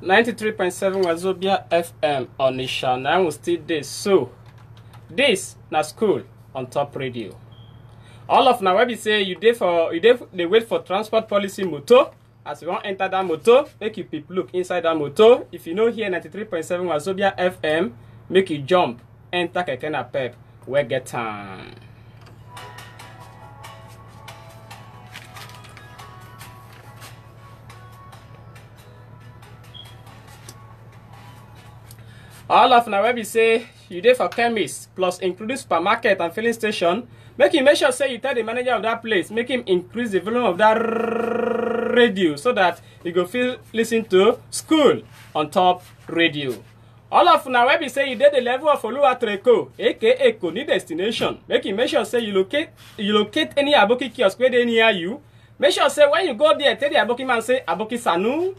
93.7 Wazobia FM on Isha. Now we still this. So this na school on top radio. All of now where we say they wait for transport policy motor. As you want enter that motor, make you people look inside that motor. If you know here 93.7 Wazobia FM, make you jump, enter Kekena Pep, we get time. All of now where we say you there for chemist plus including supermarket and filling station, make sure say you tell the manager of that place, make him increase the volume of that radio so that you go feel listen to school on top radio. All of now where we say you did the level of Oluwatreko, aka Koni destination, make sure say you locate any Aboki kiosk where they near you. Make sure say when you go there, tell the Aboki man say Aboki Sanu,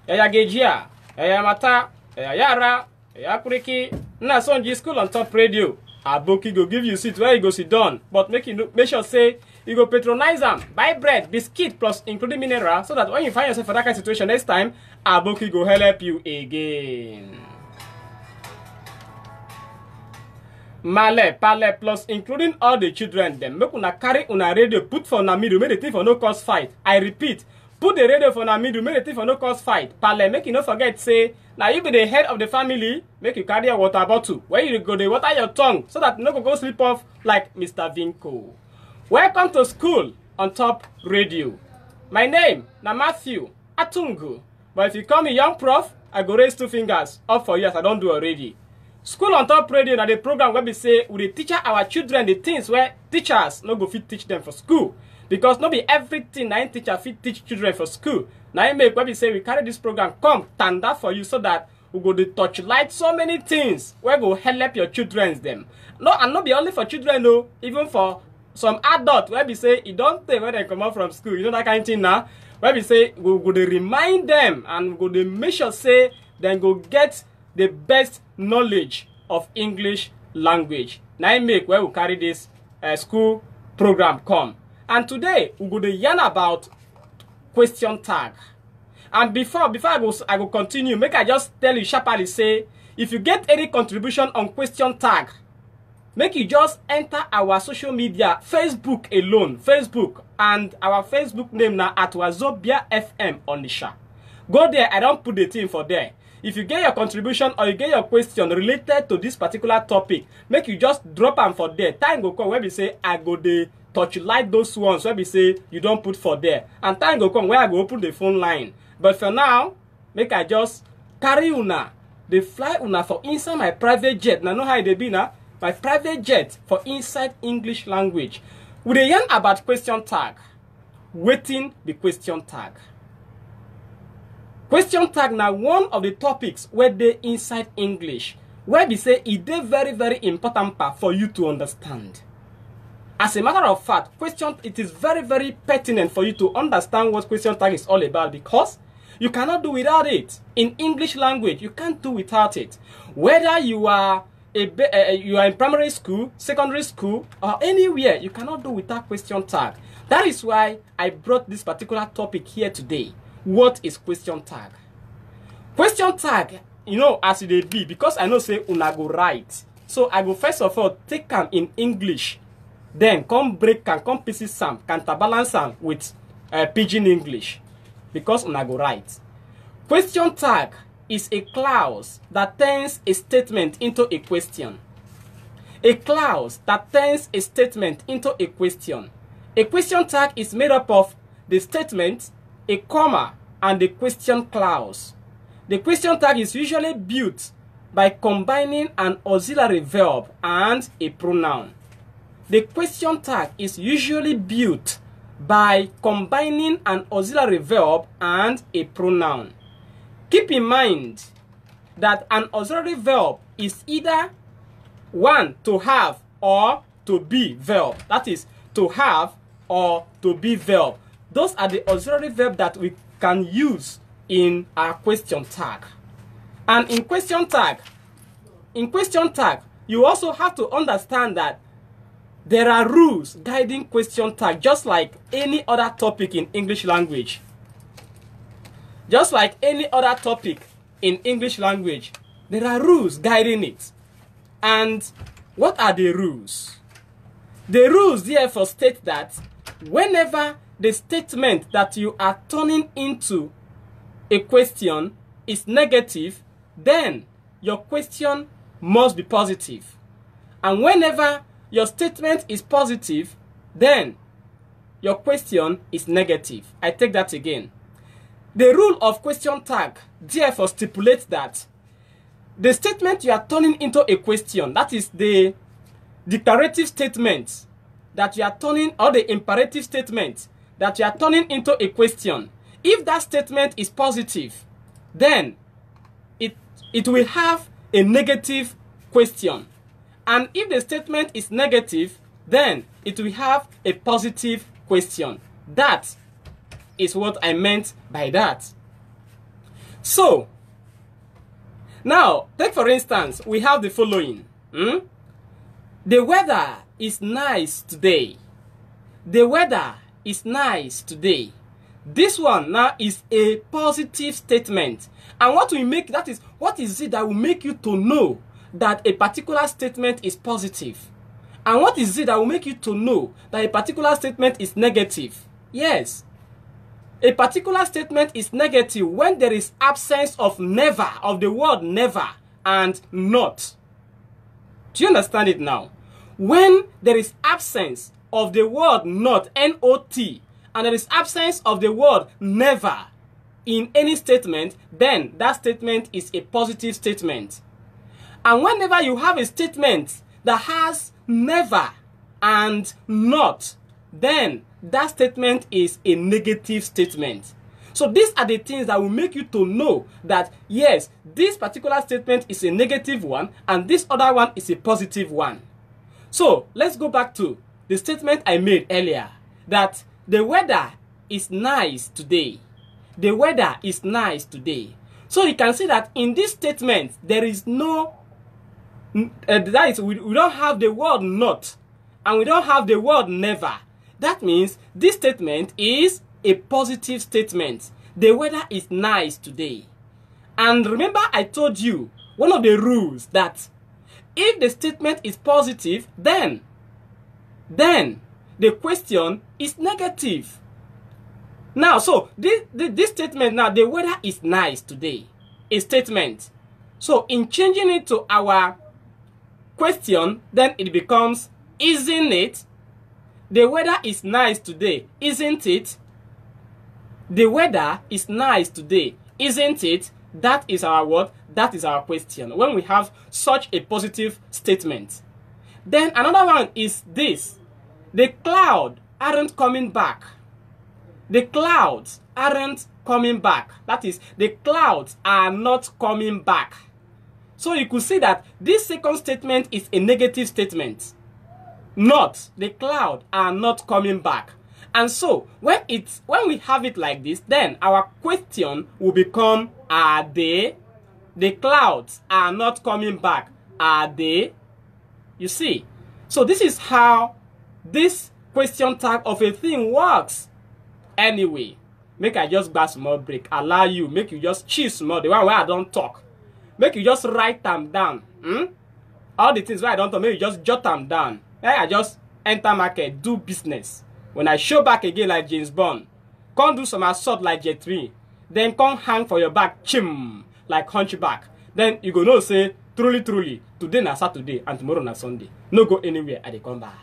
Yaya Gejia, Yaya Mata, Yaya Yara, Yakuriki, na sonji school on top radio. Aboki go give you seat where you go sit down, but make sure say you go patronize them, buy bread, biscuit plus including mineral, so that when you find yourself for that kind of situation next time, Aboki go help you again. Male, pale plus including all the children them. Make una carry una radio, put for na middle, make the thing for no cause fight. I repeat, put the radio for na middle, make the thing for no cause fight. Pale, make you no forget say. Now you be the head of the family, make you carry a water bottle. Where you go, they water your tongue so that you no go slip off like Mr. Vinko. Welcome to school on top radio. My name na Matthew Atungwu. But if you call me young prof, I go raise 2 fingers up for you as I don't do already. School on top radio na the program where we say we teach our children the things where teachers no go fit teach them for school. Because no be everything na teacher fit teach children for school. Now make where we say we carry this program come tanda for you so that we go to touch light so many things where go help your children them. No, and not be only for children no, even for some adult where we say it don't take when they come out from school. You know that kind of thing now. Where we say we go to remind them and we go to make sure say then go get the best knowledge of English language. Now make where we carry this school program come. And today we go to yarn about question tag. And before I go continue, make I just tell you sharply say if you get any contribution on question tag, make you just enter our social media, Facebook alone, Facebook, and our Facebook name now at Wazobia FM Onisha. Go there, I don't put the thing for there. If you get your contribution or you get your question related to this particular topic, make you just drop them for there. Time go come where we say I go there. Touch light those ones where we say you don't put for there. And time go come where I go open the phone line. But for now, make I just carry una. They fly una for inside my private jet. Now know how they be now? My private jet for inside English language. We dey yarn about question tag. Waiting the question tag. Question tag now one of the topics where they inside English. Where we say it dey very, very important part for you to understand. As a matter of fact, it is very, very pertinent for you to understand what question tag is all about because you cannot do without it. In English language, you can't do without it. Whether you are in primary school, secondary school, or anywhere, you cannot do without question tag. That is why I brought this particular topic here today. What is question tag? Question tag, you know, as it be, because I know say una go write. So I go first of all take them in English. Then come break and come pieces some, counterbalance them with pidgin English. Because una go write. Question tag is a clause that turns a statement into a question. A clause that turns a statement into a question. A question tag is made up of the statement, a comma, and the question clause. The question tag is usually built by combining an auxiliary verb and a pronoun. The question tag is usually built by combining an auxiliary verb and a pronoun. Keep in mind that an auxiliary verb is either one to have or to be verb. That is to have or to be verb. Those are the auxiliary verbs that we can use in our question tag. And in question tag, you also have to understand that there are rules guiding question tag just like any other topic in English language. Just like any other topic in English language, there are rules guiding it. And what are the rules? The rules therefore state that whenever the statement that you are turning into a question is negative, then your question must be positive. And whenever your statement is positive, then your question is negative. I take that again. The rule of question tag therefore stipulates that the statement you are turning into a question, that is the declarative statement that you are turning, or the imperative statement that you are turning into a question, if that statement is positive, then it will have a negative question. And if the statement is negative, then it will have a positive question. That is what I meant by that. So, now, take for instance, we have the following. The weather is nice today. The weather is nice today. This one now is a positive statement. And what we make, that is, what is it that will make you to know that a particular statement is positive? And what is it that will make you to know that a particular statement is negative? Yes. A particular statement is negative when there is absence of never, of the word never and not. Do you understand it now? When there is absence of the word not, N-O-T, and there is absence of the word never in any statement, then that statement is a positive statement. And whenever you have a statement that has never and not, then that statement is a negative statement. So these are the things that will make you to know that yes, this particular statement is a negative one and this other one is a positive one. So let's go back to the statement I made earlier, that the weather is nice today. The weather is nice today. So you can see that in this statement there is no that is, we don't have the word not and we don't have the word never. That means this statement is a positive statement. The weather is nice today. And remember I told you one of the rules that if the statement is positive, then the question is negative. Now, so this statement now, the weather is nice today, a statement. So in changing it to our question, then it becomes, isn't it? The weather is nice today, isn't it? The weather is nice today, isn't it? That is our what? That is our question. When we have such a positive statement. Then another one is this. The clouds aren't coming back. The clouds aren't coming back. That is, the clouds are not coming back. So you could see that this second statement is a negative statement. Not, the clouds are not coming back. And so when we have it like this, then our question will become, are they? The clouds are not coming back. Are they? You see? So this is how this question tag of a thing works. Anyway, make I just grab small break. Allow you, make you just chill small. The one where I don't talk. Make you just write them down. All the things where I don't talk, make you just jot them down. I just enter market, do business. When I show back again like James Bond, come do some assault like Jet 3. Then come hang for your back, chim, like hunchback. Then you go know say, truly, truly, today na Saturday and tomorrow na Sunday. No go anywhere, I dey come back.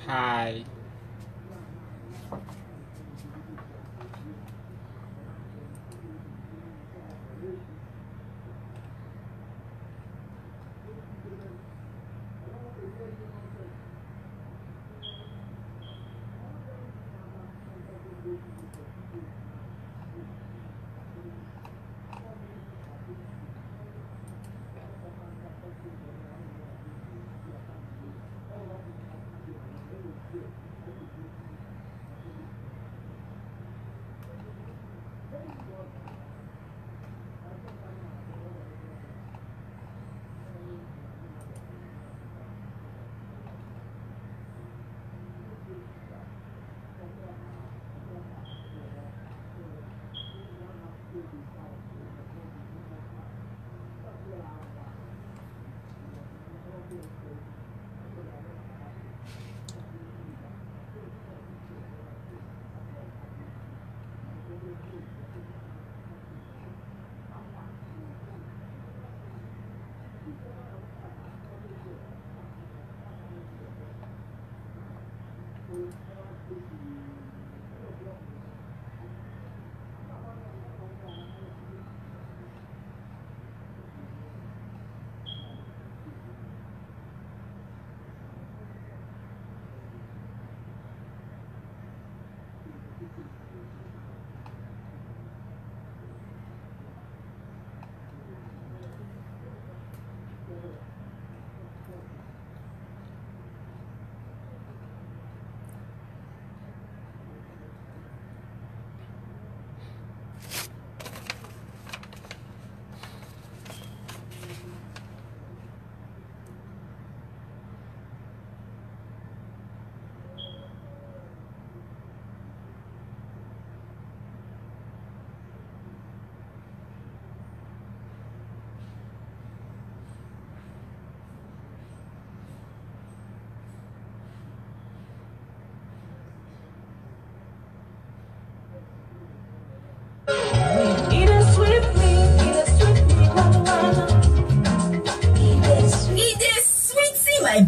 Hi.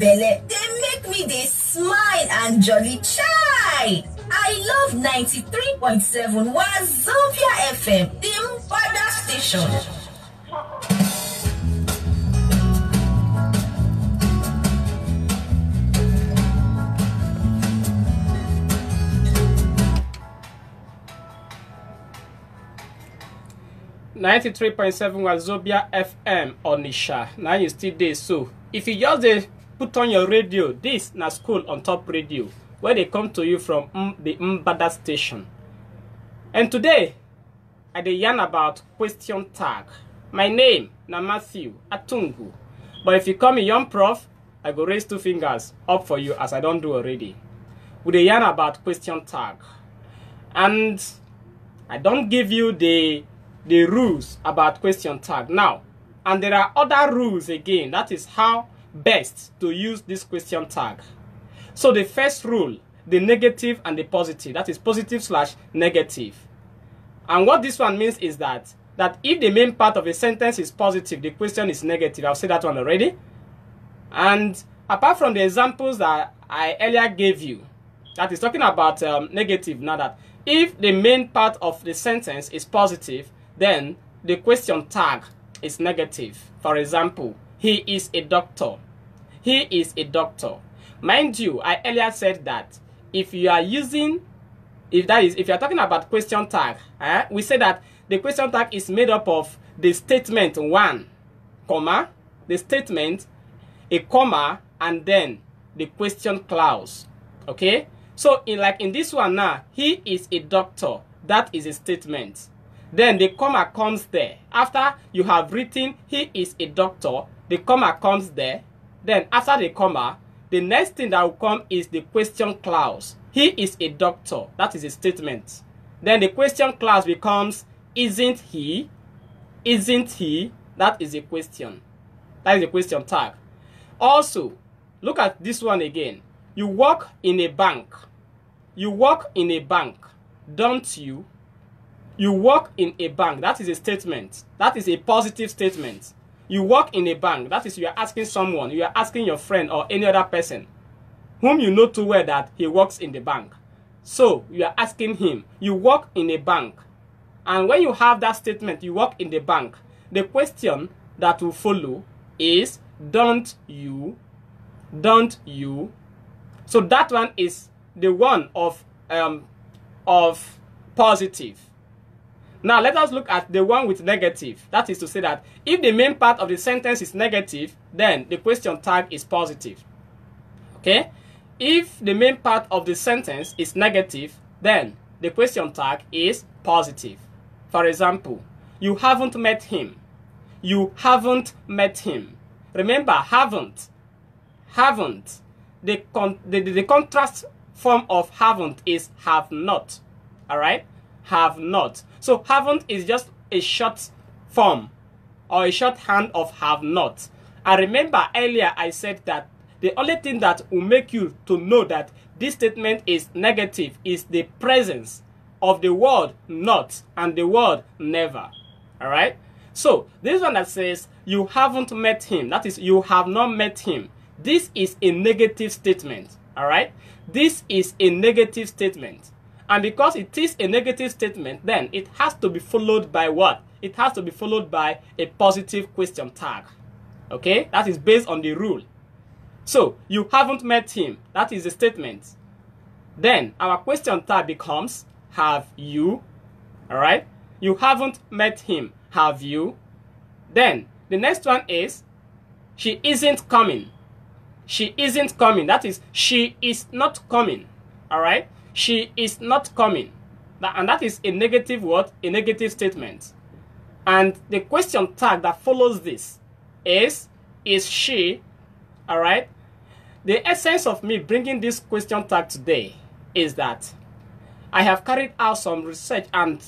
Belle, they make me they smile and jolly chai. I love 93.7 Wazobia FM, the mother station. .7 Wazobia FM Onisha. Now you still there. So if you just put on your radio, this na school on top radio, where they come to you from the Mbada station. And today, I dey yarn about question tag. My name na Matthew Atungwu. But if you call me young prof, I go raise 2 fingers up for you as I don't do already. We dey yarn about question tag. And I don't give you the rules about question tag now. And there are other rules again. That is how best to use this question tag. So the first rule, the negative and the positive, that is positive/negative. And what this one means is that if the main part of a sentence is positive, the question is negative. I've said that one already. And apart from the examples that I earlier gave you, that is talking about negative, now that if the main part of the sentence is positive, then the question tag is negative. For example, he is a doctor. He is a doctor. Mind you, I earlier said that if you are using, if you are talking about question tag, we say that the question tag is made up of the statement 1, comma, the statement, a comma, and then the question clause. Okay? So in this one now, he is a doctor. That is a statement. Then the comma comes there. After you have written he is a doctor, the comma comes there. Then after the comma, the next thing that will come is the question clause. He is a doctor. That is a statement. Then the question clause becomes isn't he? Isn't he? That is a question. That is a question tag. Also, look at this one again. You work in a bank. You work in a bank, don't you? You work in a bank. That is a statement. That is a positive statement. You work in a bank. That is, you are asking someone. You are asking your friend or any other person. whom you know too well that he works in the bank. So you are asking him, you work in a bank. And when you have that statement, you work in the bank, the question that will follow is, don't you? Don't you? So that one is the one of positive. Now let us look at the one with negative. That is to say that if the main part of the sentence is negative, then the question tag is positive. Okay? If the main part of the sentence is negative, then the question tag is positive. For example, you haven't met him. You haven't met him. Remember, haven't. Haven't. The contrast form of haven't is have not. Alright? Have not. So haven't is just a short form or a shorthand of have not. And remember earlier I said that the only thing that will make you to know that this statement is negative is the presence of the word not and the word never. Alright? So this one that says you haven't met him, that is you have not met him. This is a negative statement. Alright? This is a negative statement. And because it is a negative statement, then it has to be followed by what? It has to be followed by a positive question tag. Okay? That is based on the rule. So, you haven't met him. That is a statement. Then, our question tag becomes, have you? Alright? You haven't met him. Have you? Then, the next one is, she isn't coming. She isn't coming. That is, she is not coming. Alright? She is not coming. And that is a negative word, a negative statement. And the question tag that follows this is she? Alright? The essence of me bringing this question tag today is that I have carried out some research and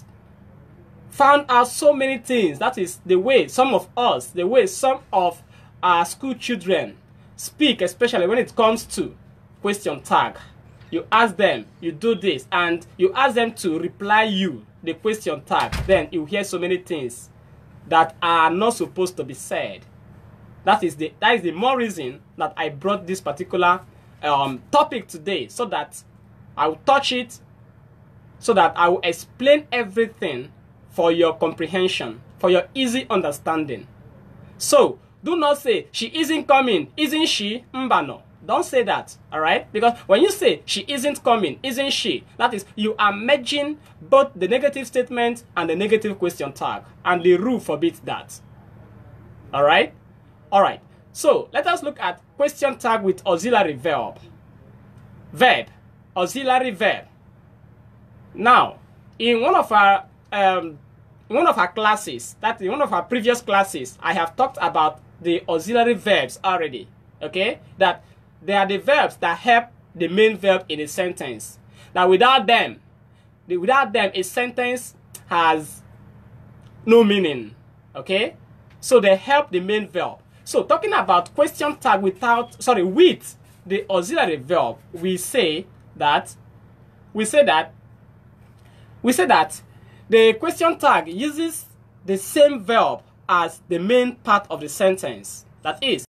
found out so many things. That is the way some of us, the way some of our school children speak, especially when it comes to question tag. You ask them, you do this, and you ask them to reply you the question tag. Then you hear so many things that are not supposed to be said. That is the more reason that I brought this particular topic today, so that I will touch it, so that I will explain everything for your comprehension, for your easy understanding. So do not say she isn't coming, isn't she? Mbano. Don't say that, alright? Because when you say she isn't coming, isn't she? That is, you are merging both the negative statement and the negative question tag. And the rule forbids that. Alright? Alright. So, let us look at question tag with auxiliary verb. Verb. Auxiliary verb. Now, in one of our classes, that in one of our previous classes, I have talked about the auxiliary verbs already. Okay? That they are the verbs that help the main verb in a sentence. Now, without them, a sentence has no meaning. Okay? So they help the main verb. So talking about question tag with the auxiliary verb, we say that the question tag uses the same verb as the main part of the sentence. That is,